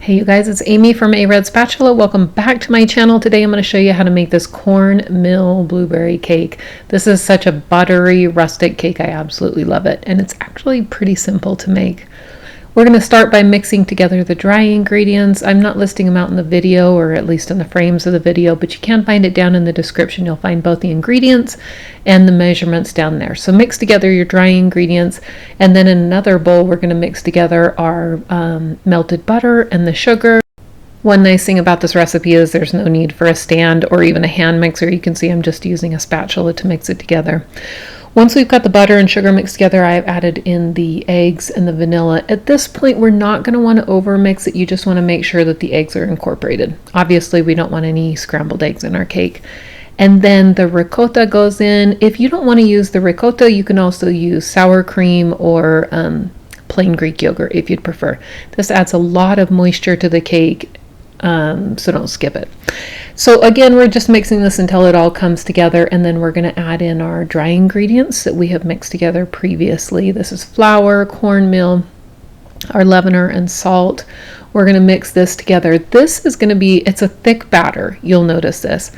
Hey you guys, it's Amy from A Red Spatula. Welcome back to my channel. Today I'm going to show you how to make this cornmeal blueberry cake. This is such a buttery, rustic cake. I absolutely love it. And it's actually pretty simple to make. We're going to start by mixing together the dry ingredients. I'm not listing them out in the video, or at least in the frames of the video, but you can find it down in the description. You'll find both the ingredients and the measurements down there. So mix together your dry ingredients, and then in another bowl we're going to mix together our melted butter and the sugar. One nice thing about this recipe is there's no need for a stand or even a hand mixer. You can see I'm just using a spatula to mix it together. Once we've got the butter and sugar mixed together, I've added in the eggs and the vanilla. At this point, we're not going to want to over mix it. You just want to make sure that the eggs are incorporated. Obviously, we don't want any scrambled eggs in our cake. And then the ricotta goes in. If you don't want to use the ricotta, you can also use sour cream or plain Greek yogurt if you'd prefer. This adds a lot of moisture to the cake, so don't skip it. So again, we're just mixing this until it all comes together, and then we're going to add in our dry ingredients that we have mixed together previously. This is flour, cornmeal, our leavener, and salt. We're going to mix this together. This is going to be, it's a thick batter. You'll notice this.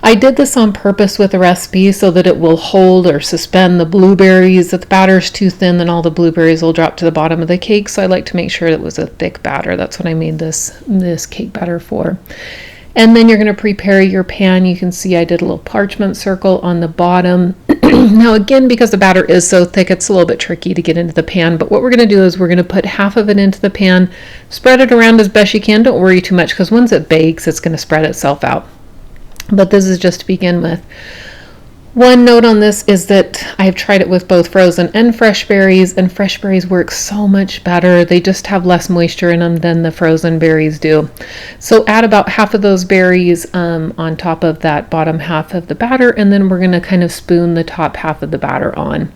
I did this on purpose with the recipe so that it will hold or suspend the blueberries. If the batter's too thin, then all the blueberries will drop to the bottom of the cake. So I like to make sure it was a thick batter. That's what I made this cake batter for. And then you're going to prepare your pan. You can see I did a little parchment circle on the bottom. Now again, because the batter is so thick, it's a little bit tricky to get into the pan. But what we're going to do is we're going to put half of it into the pan, spread it around as best you can. Don't worry too much, because once it bakes, it's going to spread itself out. But this is just to begin with. One note on this is that I've tried it with both frozen and fresh berries, and fresh berries work so much better. They just have less moisture in them than the frozen berries do. So add about half of those berries on top of that bottom half of the batter, and then we're going to kind of spoon the top half of the batter on.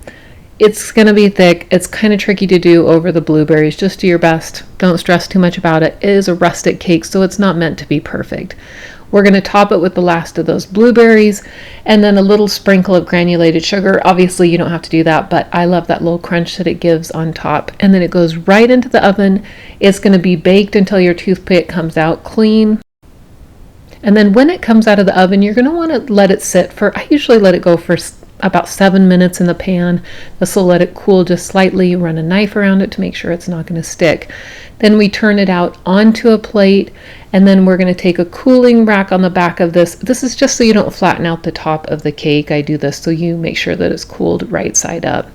It's going to be thick. It's kind of tricky to do over the blueberries. Just do your best. Don't stress too much about it. It is a rustic cake, so it's not meant to be perfect. We're going to top it with the last of those blueberries and then a little sprinkle of granulated sugar. Obviously, you don't have to do that, but I love that little crunch that it gives on top. And then it goes right into the oven. It's going to be baked until your toothpick comes out clean. And then when it comes out of the oven, you're going to want to let it sit for, I usually let it go for about 7 minutes in the pan. This will let it cool just slightly. Run a knife around it to make sure it's not going to stick. Then we turn it out onto a plate, and then we're going to take a cooling rack on the back of this. This is just so you don't flatten out the top of the cake. I do this so you make sure that it's cooled right side up.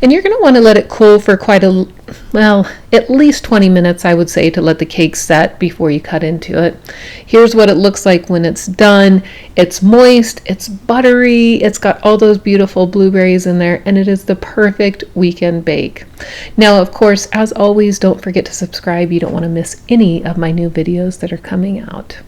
And you're going to want to let it cool for quite a, well, at least 20 minutes, I would say, to let the cake set before you cut into it. Here's what it looks like when it's done. It's moist, it's buttery, it's got all those beautiful blueberries in there, and it is the perfect weekend bake. Now, of course, as always, don't forget to subscribe. You don't want to miss any of my new videos that are coming out.